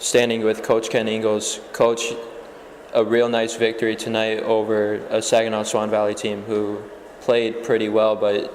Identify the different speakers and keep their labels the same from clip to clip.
Speaker 1: standing with Coach Ken Ingles. Coach, a real nice victory tonight over a Saginaw Swan Valley team who played pretty well, but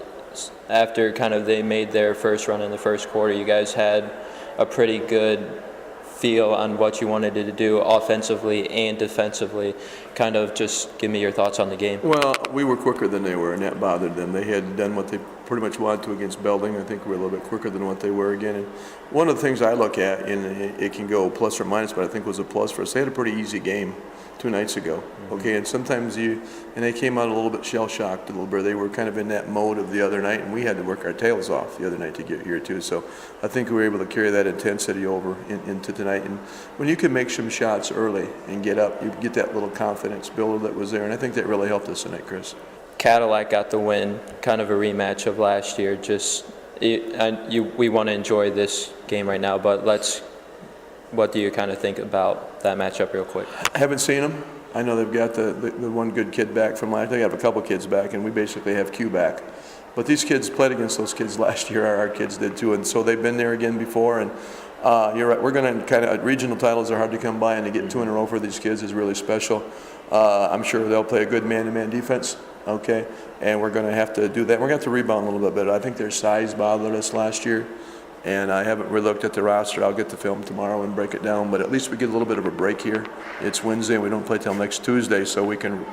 Speaker 1: after kind of they made their first run in the first quarter, you guys had a pretty good feel on what you wanted to do offensively and defensively. Kind of just give me your thoughts on the game.
Speaker 2: Well, we were quicker than they were, and that bothered them. They had done what they pretty much wanted to against Belding. I think we were a little bit quicker than what they were again. And one of the things I look at, and it can go plus or minus, but I think was a plus for us, they had a pretty easy game 2 nights ago. Okay, and sometimes they came out a little bit shell-shocked a little bit. They were kind of in that mode of the other night, and we had to work our tails off the other night to get here too. So I think we were able to carry that intensity over into tonight. And when you can make some shots early and get up, you get that little confidence builder that was there, and I think that really helped us tonight, Chris.
Speaker 1: Cadillac got the win, kind of a rematch of last year. We want to enjoy this game right now, but what do you kind of think about that matchup real quick?
Speaker 2: I haven't seen them. I know they've got the one good kid back from last year. They have a couple kids back, and we basically have Q back. But these kids played against those kids last year. Our kids did too, and so they've been there again before. And you're right. We're going to kind of regional titles are hard to come by, and to get 2 in a row for these kids is really special. I'm sure they'll play a good man-to-man defense. Okay, and we're going to have to do that. We're going to have to rebound a little bit better. I think their size bothered us last year. And I haven't really looked at the roster. I'll get the film tomorrow and break it down. But at least we get a little bit of a break here. It's Wednesday. We don't play till next Tuesday, so we can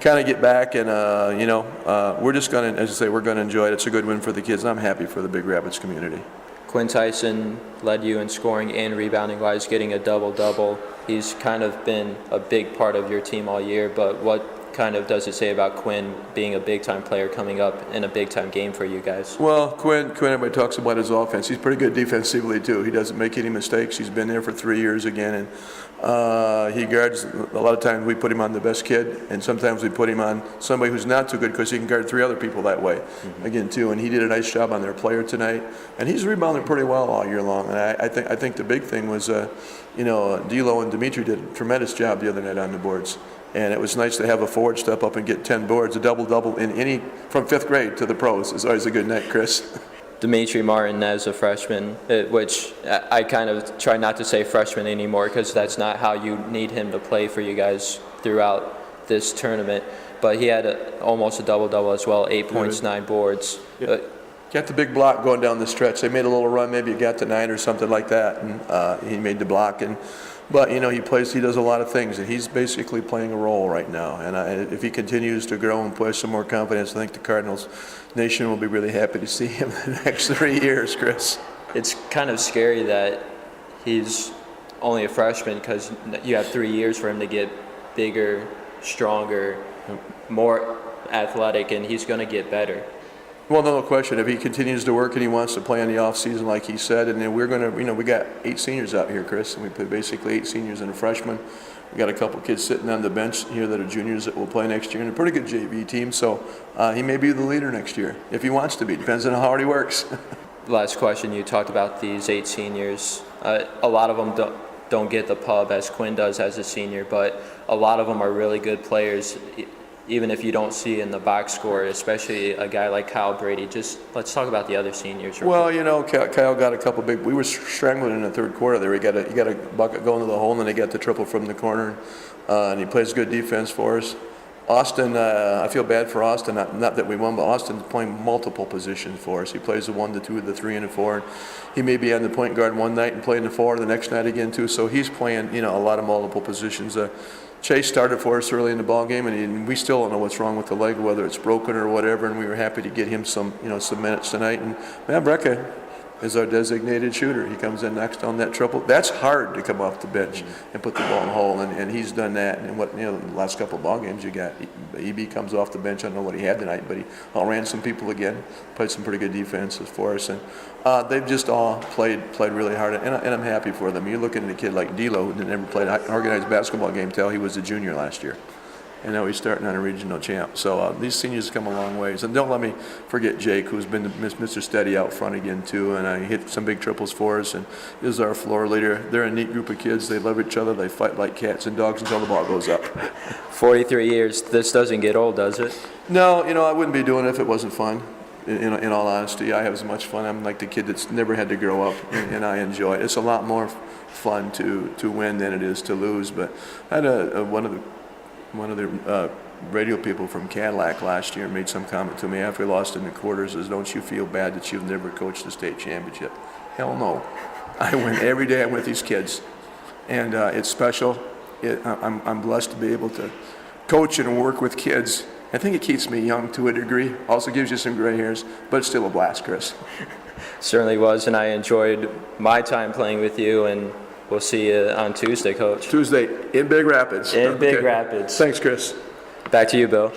Speaker 2: kind of get back. And we're just going to, as I say, we're going to enjoy it. It's a good win for the kids. I'm happy for the Big Rapids community.
Speaker 1: Quinn Tyson led you in scoring and rebounding-wise, getting a double-double. He's kind of been a big part of your team all year. But what kind of does it say about Quinn being a big-time player coming up in a big-time game for you guys?
Speaker 2: Well, Quinn, everybody talks about his offense. He's pretty good defensively, too. He doesn't make any mistakes. He's been there for 3 years again, and he guards. A lot of times we put him on the best kid, and sometimes we put him on somebody who's not too good because he can guard 3 other people that way, again, too. And he did a nice job on their player tonight, and he's rebounded pretty well all year long. And I think the big thing was, D'Lo and Dimitri did a tremendous job the other night on the boards. And it was nice to have a forward step up and get 10 boards. A double-double in from 5th grade to the pros is always a good night, Chris.
Speaker 1: Dimitri Martin as a freshman, which I kind of try not to say freshman anymore because that's not how you need him to play for you guys throughout this tournament. But he had almost a double-double as well, 8 points, 9 boards.
Speaker 2: Yeah. Got the big block going down the stretch. They made a little run, maybe it got to 9 or something like that, and he made the block. But he does a lot of things, and he's basically playing a role right now. And if he continues to grow and play some more confidence, I think the Cardinals nation will be really happy to see him in the next 3 years, Chris.
Speaker 1: It's kind of scary that he's only a freshman because you have 3 years for him to get bigger, stronger, more athletic, and he's going to get better.
Speaker 2: Well, no question. If he continues to work and he wants to play in the off season, like he said, and then we're going to, we got 8 seniors out here, Chris, and we play basically 8 seniors and a freshman. We got a couple kids sitting on the bench here that are juniors that will play next year, and a pretty good JV team. So he may be the leader next year if he wants to be. Depends on how hard he works.
Speaker 1: Last question. You talked about these 8 seniors. A lot of them don't get the pub as Quinn does as a senior, but a lot of them are really good players. Even if you don't see in the box score, especially a guy like Kyle Brady. Just let's talk about the other seniors.
Speaker 2: Well, Kyle got a couple big. We were strangling in the third quarter there. He got a bucket going to the hole, and then he got the triple from the corner, and he plays good defense for us. Austin, I feel bad for Austin. Not that we won, but Austin's playing multiple positions for us. He plays the 1, the 2, the 3, and the 4. And he may be on the point guard one night and playing the 4 the next night again too. So he's playing, a lot of multiple positions. Chase started for us early in the ball game, and we still don't know what's wrong with the leg, whether it's broken or whatever. And we were happy to get him some minutes tonight. And Matt Brecka is our designated shooter. He comes in next on that triple. That's hard to come off the bench and put the ball in the hole, and he's done that. And the last couple of ball games you got, EB comes off the bench. I don't know what he had tonight, but he outran some people again, played some pretty good defenses for us, and they've just all played really hard, and I'm happy for them. You're looking at a kid like D'Lo who never played an organized basketball game till he was a junior last year. And now he's starting on a regional champ. So these seniors come a long ways. And don't let me forget Jake, who's been Mr. Steady out front again, too. And he hit some big triples for us and is our floor leader. They're a neat group of kids. They love each other. They fight like cats and dogs until the ball goes up.
Speaker 1: 43 years. This doesn't get old, does it?
Speaker 2: No, I wouldn't be doing it if it wasn't fun. in all honesty. I have as much fun. I'm like the kid that's never had to grow up, and I enjoy it. It's a lot more fun to win than it is to lose. But I had one of the radio people from Cadillac last year made some comment to me after we lost in the quarters, says, "Don't you feel bad that you've never coached the state championship?" Hell no. I win every day. I'm with these kids, and it's special. I'm blessed to be able to coach and work with kids. I think it keeps me young to a degree. Also gives you some gray hairs, but it's still a blast, Chris.
Speaker 1: Certainly was, and I enjoyed my time playing with you, and we'll see you on Tuesday, Coach.
Speaker 2: Tuesday in Big Rapids.
Speaker 1: In Big Rapids.
Speaker 2: Thanks, Chris.
Speaker 1: Back to you, Bill.